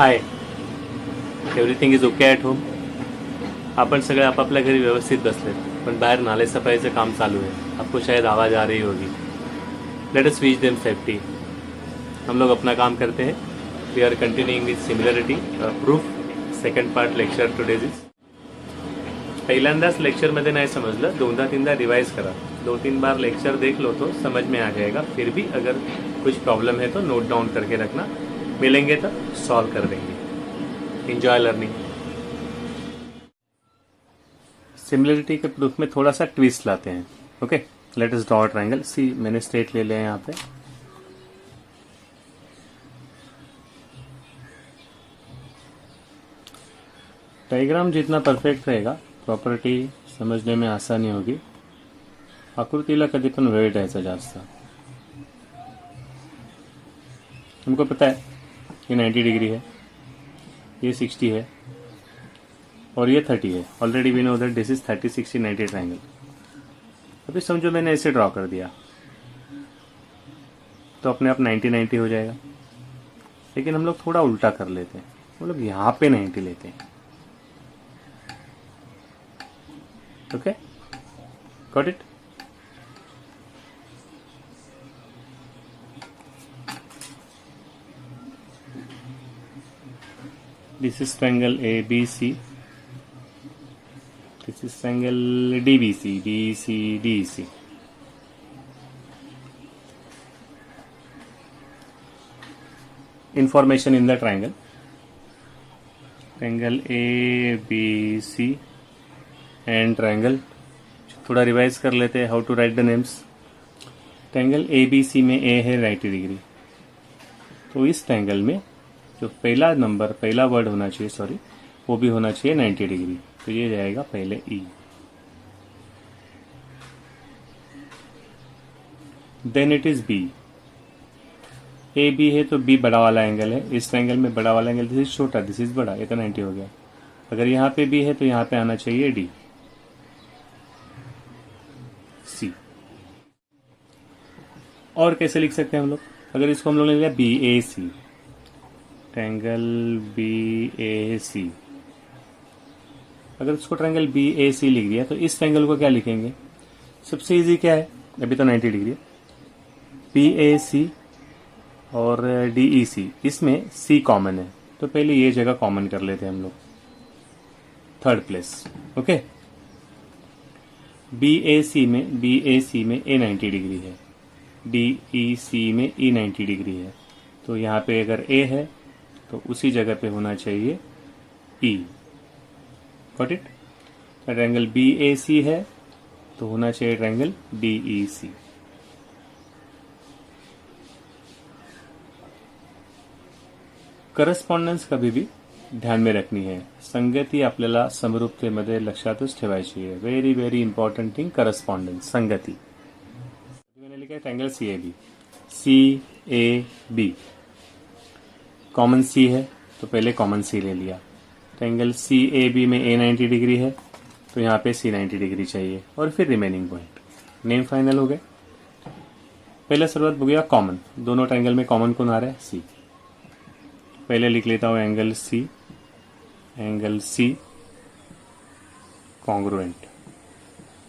Hi, everything is okay at home. आपण सगळे आपापल्या घरी व्यवस्थित बसलेत, पण बाहेर नालेसफाईचं काम चालू है. आपको शायद आवाज़ आ रही होगी. Let us reach them safety. हम लोग अपना काम करते हैं. We are continuing with similarity proof. Second part lecture today's is. पहिल्यांदाच लेक्चरमध्ये नाही समजलं, दोनदा तीनदा रिवाइज करा. 2-3 बार लेक्चर देख लो तो समझ में आ जाएगा. फिर भी अगर कुछ प्रॉब्लम है तो नोट डाउन करके रखना. मिलेंगे तो सॉल्व कर देंगे. Enjoy learning. सिमिलरिटी के प्रूफ में थोड़ा सा ट्विस्ट लाते हैं. Okay, let us draw triangle. See मैंने स्ट्रेट ले लिया है यहाँ पे. डायग्राम जितना परफेक्ट रहेगा प्रॉपर्टी समझने में आसानी होगी. आकृतीला कधी पण वेळ द्यायचा जास्त. हमको पता है ये 90 डिग्री है, ये 60 है और ये 30 है. Already we know that this is 30, 60, 90 triangle. अभी समझो मैंने ऐसे ड्रॉ कर दिया तो अपने आप 90-90 हो जाएगा. लेकिन हम लोग थोड़ा उल्टा कर लेते हैं. हम लोग यहाँ पे 90 लेते हैं. Okay, got it. This is triangle ABC. This is triangle DBC, BC, DC. Information in the triangle. Triangle ABC and triangle. थोड़ा रिवाइज कर लेते हैं. How to write the names. Triangle ABC में A है 90 डिग्री. तो इस triangle में जो पहला वर्ड होना चाहिए, सॉरी, वो भी होना चाहिए 90 डिग्री. तो ये जाएगा पहले E. Then it is B. A B है तो B बड़ा वाला एंगल है. इस ट्रायंगल में बड़ा वाला एंगल, दिस इज छोटा, दिस इज बड़ा, ये तो 90 हो गया. अगर यहाँ पे B है तो यहाँ पे आना चाहिए D. C. और कैसे लिख सकते हैं हम लोग? अगर इसको हम लोग ने लिया BAC, ट्रायंगल BAC. अगर इसको ट्रायंगल BAC लिख दिया तो इस ट्रायंगल को क्या लिखेंगे? सबसे इजी क्या है? अभी तो 90 डिग्री है. BAC और DEC, इसमें C कॉमन है तो पहले ये जगह कॉमन कर लेते हैं हम लोग. Third place. ओके, BAC में A 90 डिग्री है, DEC में E 90 डिग्री है. तो यहाँ पे अगर A है तो उसी जगह पे होना चाहिए E. Got it. Triangle BAC है तो होना चाहिए ट्रायंगल DEC. करस्पॉन्डन्स कभी भी ध्यान में रखनी है. संगती आपल्याला समरूपतेमध्ये लक्षातच ठेवायची है. Very very important thing, correspondence, संगती. मैंने लिखा है ट्रायंगल CAB. कॉमन C है तो पहले कॉमन C ले लिया. ट्रायंगल CAB में A 90 डिग्री है तो यहाँ पे C 90 डिग्री चाहिए और फिर रिमेनिंग पॉइंट. नेम फाइनल हो गए. पहले सर्वात बघूया कॉमन. दोनों ट्रायंगल में कॉमन कौन आ रहा है? C. पहले लिख लेता हूँ एंगल C कॉन्ग्रुएंट.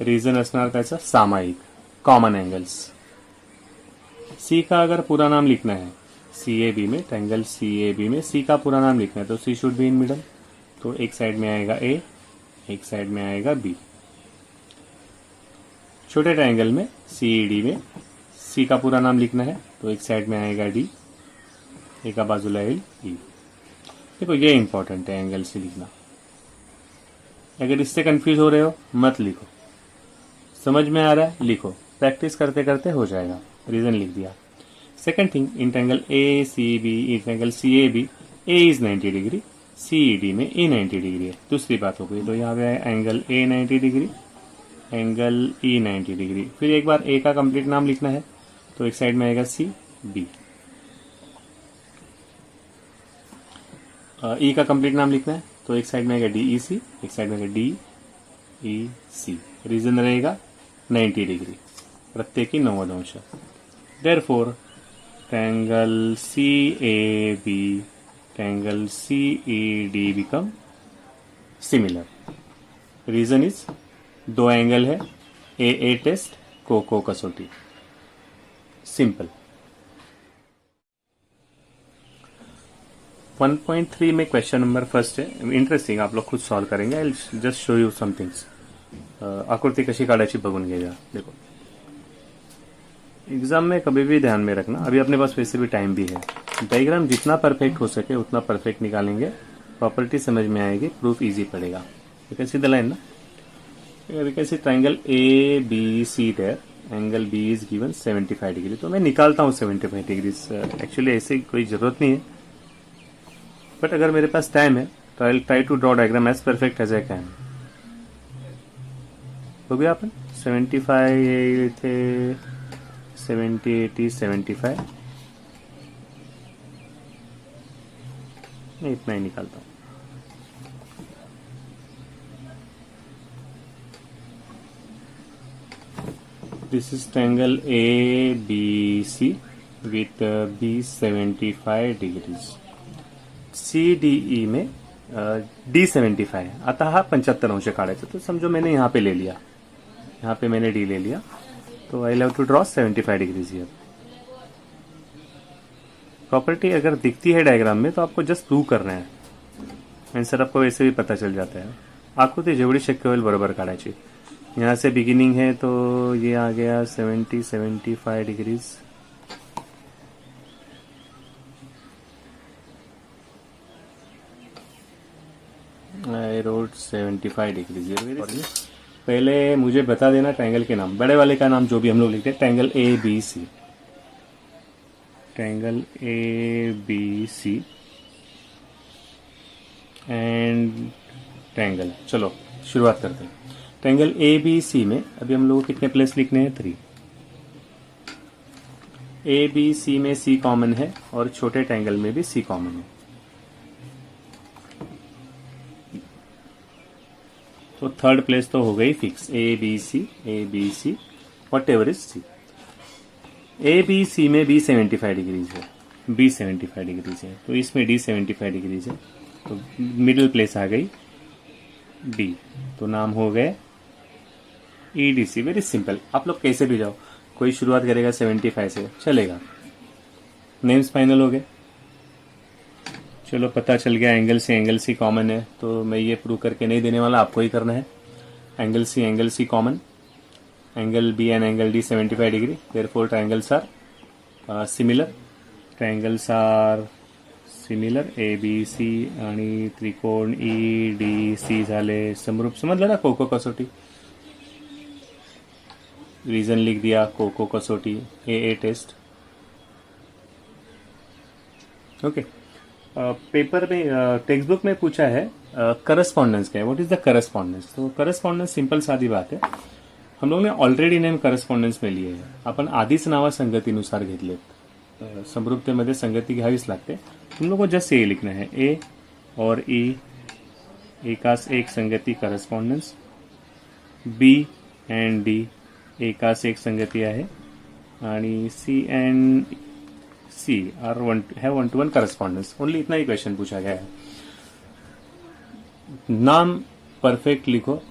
रीजन असणार त्याचा सामायिक, कॉमन एंगल्स. C का अगर पूरा नाम लिखना है CAB में, ट्रायंगल CAB में C का पूरा नाम लिखना है तो C should be in middle. तो एक साइड में आएगा A, एक साइड में आएगा B. छोटे ट्रायंगल में CED में C का पूरा नाम लिखना है तो एक साइड में आएगा D, एका बाजूला येईल E. देखो ये इंपॉर्टेंट है एंगल से लिखना. अगर इससे कंफ्यूज हो रहे हो मत लिखो. समझ में आ रहा है लिखो. प्रैक्टिस करते करते हो जाएगा. रीजन लिख दिया. Second thing, in triangle ACB, in triangle CAB A is 90 degree, CED में E 90 डिग्री है. दूसरी बात हो गई. तो यहाँ पे angle A 90 degree, angle E 90 degree. फिर एक बार A का कंप्लीट नाम लिखना है तो एक साइड में आएगा CB. E का कंप्लीट नाम लिखना है तो एक साइड में आएगा DEC, एक साइड में आएगा DEC. रीजन रहेगा 90 डिग्री, प्रत्येकी 90 अंश. Therefore triangle CAB, triangle CED become similar. Reason is दो एंगल है, ए टेस्ट, को कसौटी. सिंपल. 1.3 में क्वेश्चन नंबर फर्स्ट है. इंटरेस्टिंग, आप लोग खुद सॉल्व करेंगे. I just show you some things. आकृती कशी काढायची बघून घ्या. देखो, एग्जाम में कभी भी ध्यान में रखना, अभी अपने पास वैसे भी टाइम भी है. डायग्राम जितना परफेक्ट हो सके उतना परफेक्ट निकालेंगे, प्रॉपर्टी समझ में आएगी, प्रूफ इजी पड़ेगा. You can see the line ना. We can see triangle A B C there, angle B is given 75 degree. तो मैं निकालता हूँ 75 डिग्री. एक्चुअली ऐसे कोई जरूरत नहीं है, बट अगर मेरे पास टाइम है तो I will try to draw diagram as perfect as I can. हो गया अपन 75 थे, 70 80 75. मैं इतना ही निकालता हूँ. This is triangle A B C with B 75 degrees. C D E में डी 75. आता हा 75 अंश काढायचा, तो समझो मैंने यहाँ पे ले लिया, यहाँ पे मैंने डी ले लिया, तो I have to draw 75 degrees here. Property अगर दिखती है डायग्राम में तो आपको जस्ट प्रूव करना है. आंसर आपको वैसे भी पता चल जाता है. आकृती जेवढी शक्य होईल बरोबर काढायची. यहाँ से बिगिनिंग है तो ये आ गया 75 डिग्रीज. I wrote 75 degrees. पहले मुझे बता देना ट्रायंगल के नाम, बड़े वाले का नाम जो भी हम लोग लिखते हैं, triangle A B C. Triangle A B C and triangle. चलो शुरुआत करते हैं. ट्रायंगल ए बी सी में अभी हम लोग को कितने प्लेस लिखने हैं? 3. ए बी सी में सी कॉमन है और छोटे ट्रायंगल में भी सी कॉमन है. तो थर्ड प्लेस तो हो गई fix. A B C whatever is C. A B C में बी 75 डिग्रीज है, बी 75 डिग्रीज है, तो इसमें डी 75 डिग्रीज है, तो मिडिल प्लेस आ गई डी, तो नाम हो गए E D C. Very simple. आप लोग कैसे भी जाओ, कोई शुरुआत करेगा 75 से, चलेगा. नेम्स फाइनल हो गए. चलो पता चल गया एंगल सी कॉमन है, तो मैं ये प्रूव करके नहीं देने वाला, आपको ही करना है. Angle C common, angle B and angle D 75 degree, therefore triangles are similar. Triangles are similar. A B C आणि त्रिकोण ई डी सी झाले समरूप. समजलं ना. कोको कसोटी, रीजन लिख दिया. कोको कसोटी, ए टेस्ट. ओके. पेपर में टेक्स्ट बुक में पूछा है करस्पॉन्डेंस क्या है, व्हाट इज द करस्पॉन्डेंस. तो करस्पॉन्डेंस सिंपल साधी बात है. हम लोग ने ऑलरेडी नेम करस्पॉन्डेंस में लिए आहे. आपण आधीच नावा संगतीनुसार घेतलेत. समरूपतेमध्ये संगती घ्यावीच लागते. तुम लोगों को जस्ट ये लिखना है, ए और ई एकास एक संगती करस्पॉन्डेंस, बी एंड डी एकास एक संगती आहे, आणि C and C are have 1-to-1 correspondence. Only इतना ही क्वेश्चन पूछा गया है. नाम परफेक्ट लिखो,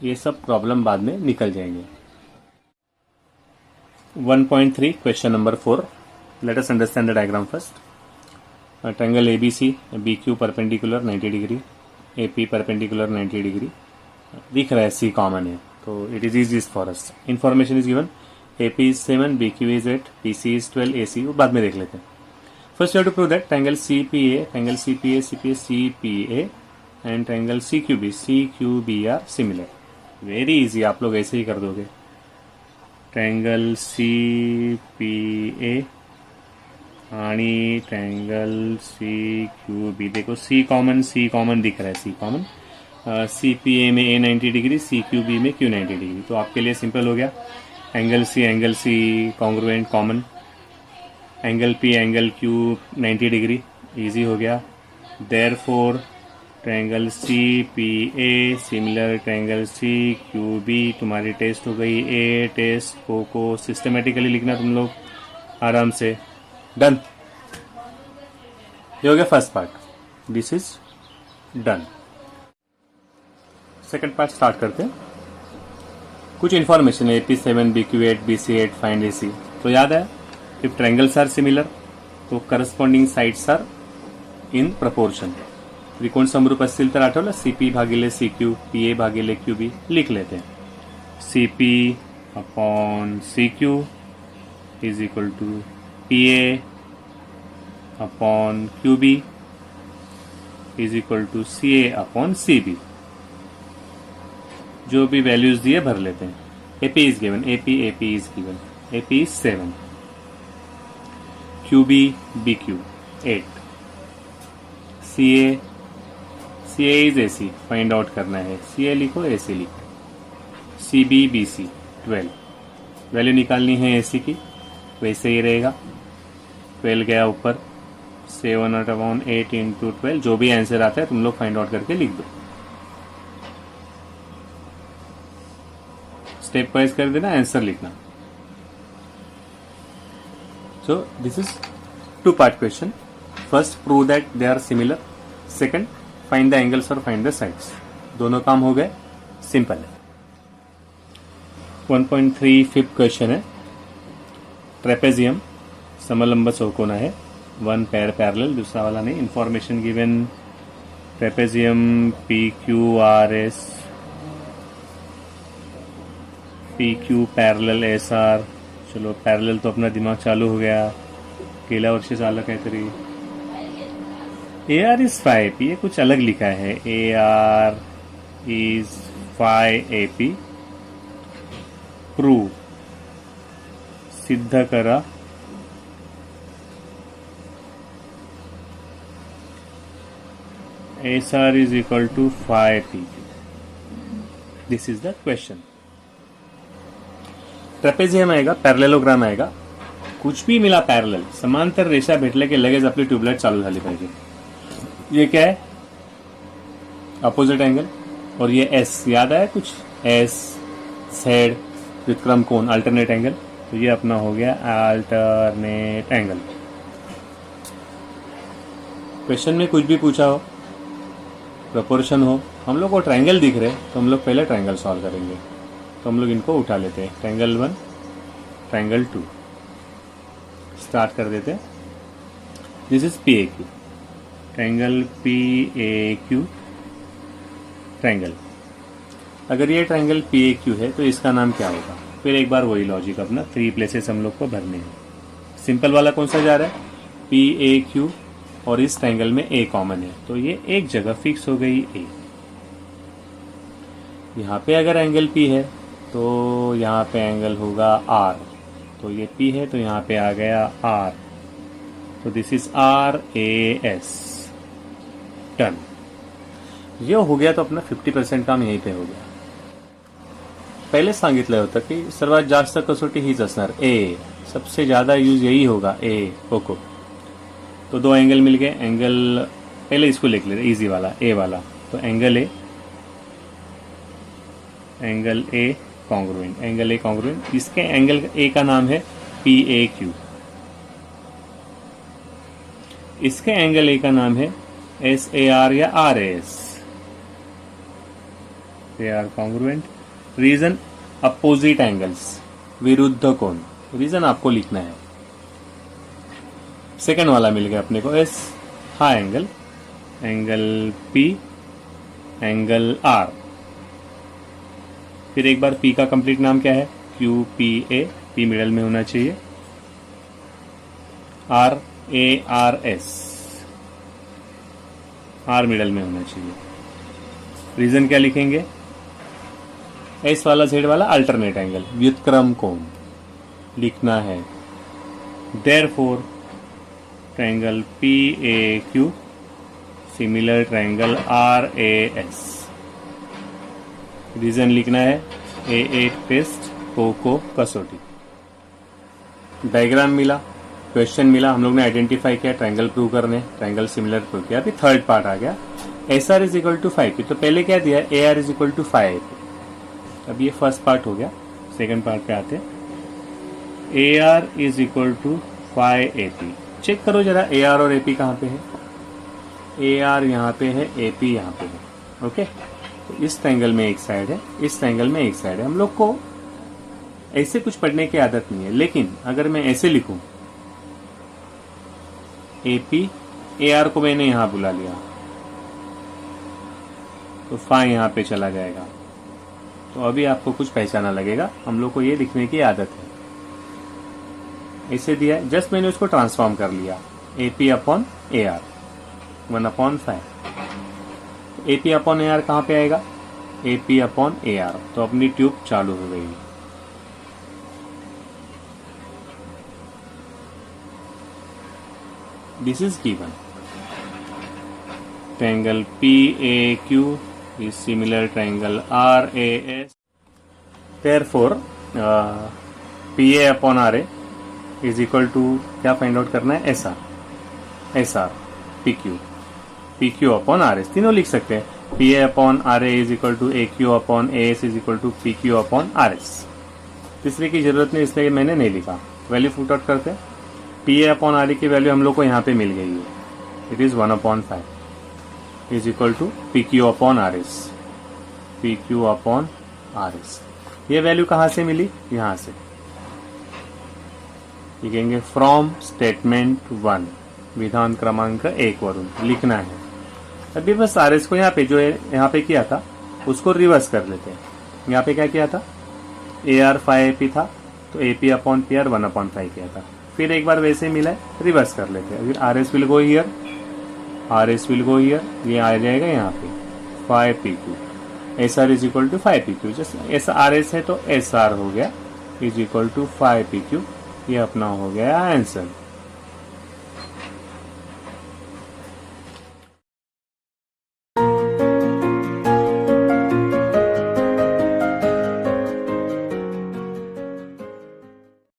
ये सब प्रॉब्लम बाद में निकल जाएंगे. 1.3 question number 4. Let us understand the diagram first. Triangle ABC, B Q perpendicular 90 degree, AP perpendicular 90 degree. दिख रहा है सी कॉमन है, तो it is easy for us. Information is given. AP is 7, B Q is 8, PC is 12, AC वो बाद में देख लेते हैं. First you have to prove that triangle CPA and triangle CQB are similar. Very easy, आप लोग ऐसे ही कर दोगे. ट्रायंगल सीपीए आणि ट्रायंगल सीक्यूबी. देखो सी कॉमन दिख रहा है. C common. सीपीए में ए 90 डिग्री, सीक्यूबी में क्यू 90 डिग्री. तो आपके लिए सिंपल हो गया. Angle C congruent common. Angle Q 90 degree, easy हो गया. Therefore triangle CPA similar triangle CQB. तुम्हारी टेस्ट हो गई. ए टेस्ट को सिस्टमेटिकली लिखना तुम लोग आराम से. डन. ये हो गया first part. This is done. Second part start करते हैं। कुछ इन्फॉर्मेशन है AP7, BQ8, BC8, find AC। तो याद है इफ ट्रायंगल्स आर सिमिलर तो corresponding sides are in proportion. त्रिकोण समरूप असतील तर आठवलं CP भागिले CQ, PA भागिले QB लिख लेते हैं। CP upon CQ is equal to PA upon QB is equal to CA upon CB। जो भी वैल्यूज दिए भर लेते हैं। AP is given, AP is given, AP is 7, QB BQ 8, CA is AC, find out करना है। CA लिखो, AC लिखो। CB BC 12, वैल्यू निकालनी है AC की, वैसे ही रहेगा। 12 गया ऊपर, 7/8 इंटू 12, जो भी आंसर आता है तुम लोग फाइंड आउट करके लिख दो। स्टेप वाइज कर देना, आंसर लिखना। So this is 2-part question. First prove that they are similar, second find the angles और फाइंड द साइड्स। दोनों काम हो गए, सिंपल है। 1.3 फिफ्थ क्वेश्चन है। ट्रेपेजियम समलंब चौकोना है, वन पेयर पैरेलल, दूसरा वाला नहीं। Information given trapezium PQRS, PQ parallel SR। चलो पैरेलल तो अपना दिमाग चालू हो गया, गेल्या वर्षी झालं काहीतरी। AR इज 5AP, ये कुछ अलग लिखा है। AR इज 5AP, प्रूव, सिद्ध करा। SR is equal to 5PP। This is the question. Trapezium आएगा, पॅरलेलोग्राम आएगा, कुछ भी मिला पॅरलल, समांतर रेषा भेटले की लगेच आपली ट्यूबलाइट चालू झाली पाहिजे। ये क्या है? Opposite angle. और ये S याद आया कुछ? S Z व्युत्क्रम कोण, अल्टरनेट एंगल। तो ये अपना हो गया अल्टरनेट एंगल। क्वेश्चन में कुछ भी पूछा हो, प्रोपोर्शन हो, हम लोग को ट्रायंगल दिख रहे तो हम लोग पहले ट्रायंगल सॉल्व करेंगे। तो हम लोग इनको उठा लेते हैं, ट्रायंगल 1, ट्रायंगल 2 स्टार्ट कर देते हैं। This is PAQ, triangle PAQ triangle. अगर ये ट्रायंगल PAQ है तो इसका नाम क्या होगा? फिर एक बार वही लॉजिक अपना, 3 प्लेसेस हम लोग को भरने हैं। सिंपल वाला कौन सा जा रहा है? PAQ, और इस ट्रायंगल में A कॉमन है तो ये एक जगह फिक्स हो गई A। यहाँ पे अगर एंगल P है तो यहाँ पे एंगल होगा R, तो ये P है तो यहाँ पे आ गया R, तो दिस इज RAS। डन। ये हो गया तो अपना 50% काम यहीं पे हो गया। पहले सांगितलं होतं की सर्वात जास्त कसोटी हीच असणार, A, सबसे ज़्यादा यूज यही होगा A कोको। तो 2 एंगल मिल गए। एंगल पहले इसको लिख लेते, इजी वाला A वाला। तो angle A congruent, angle A congruent. इसके एंगल A का नाम है PAQ, इसके एंगल A का नाम है SAR या RAS। They are congruent. Reason opposite angles, विरुद्ध कोण। रीजन आपको लिखना है। सेकंड वाला मिल गया अपने को S, हा angle, angle P, angle R। फिर एक बार P का कंप्लीट नाम क्या है? QPA, P मिडल में होना चाहिए। RARS, R मिडल में होना चाहिए। रीजन क्या लिखेंगे? S वाला Z वाला अल्टरनेट एंगल, व्युत्क्रम कोण लिखना है। Therefore triangle PAQ similar triangle RAS। Reason लिखना है AA टेस्ट, कोको कसौटी। डायग्राम मिला, क्वेश्चन मिला, हम लोग ने आइडेंटिफाई किया, ट्रायंगल प्रूव करने, ट्रायंगल सिमिलर प्रूव किया। अभी थर्ड पार्ट आ गया, SR is equal to 5P। तो पहले क्या दिया? AR is equal to 5AP। अब ये फर्स्ट पार्ट हो गया, सेकंड पार्ट पे आते हैं। AR is equal to 5AP। Check करो जरा AR और AP कहाँ पे है। ए आर यहाँ पे है, ए पी यहाँ पे है। ओके, तो इस ट्रायंगल में एक साइड है, इस ट्रायंगल में एक साइड है। हम लोग को ऐसे कुछ पढ़ने की आदत नहीं है, लेकिन अगर मैं ऐसे लिखूं, ए पी, ए आर को मैंने यहां बुला लिया तो फाई यहां पे चला जाएगा। तो अभी आपको कुछ पहचाना लगेगा, हम लोग को ये लिखने की आदत है। ऐसे दिया, जस्ट मैंने उसको ट्रांसफॉर्म कर लिया, A P upon A R, 1/5। A P upon A R कहाँ पे आएगा, A P upon A R. तो अपनी ट्यूब चालू हो गई। This is given, triangle PAQ is similar triangle RAS. Therefore, PA upon RA is equal to, क्या find out करना है, SR PQ upon RS। तीनों लिख सकते हैं, PA upon RA is equal to AQ upon AS is equal to PQ upon RS। तीसरे की जरूरत नहीं, इसलिए मैंने नहीं लिखा। वैल्यू फुट आउट करते हैं, PA upon RA की वैल्यू हम लोग को यहाँ पे मिल गई है, it is 1/5 is equal to PQ upon RS, PQ upon RS। ये वैल्यू कहां से मिली, यहां से लिखेंगे फ्रॉम स्टेटमेंट 1, विधान क्रमांक 1 वरून लिखना है। अभी बस RS को यहाँ पे जो यहाँ पे किया था उसको रिवर्स कर लेते हैं। यहाँ पे क्या किया था, AR 5AP था, तो AP अपॉन PR 1/5 किया था। फिर एक बार वैसे मिला है, रिवर्स कर लेते हैं। फिर RS will go here, RS will go here, ये आ जाएगा यहाँ पे 5PQ। SR is equal to 5PQ। जैसे RS है तो SR हो गया इज इक्वल टू 5PQ। ये अपना हो गया आंसर।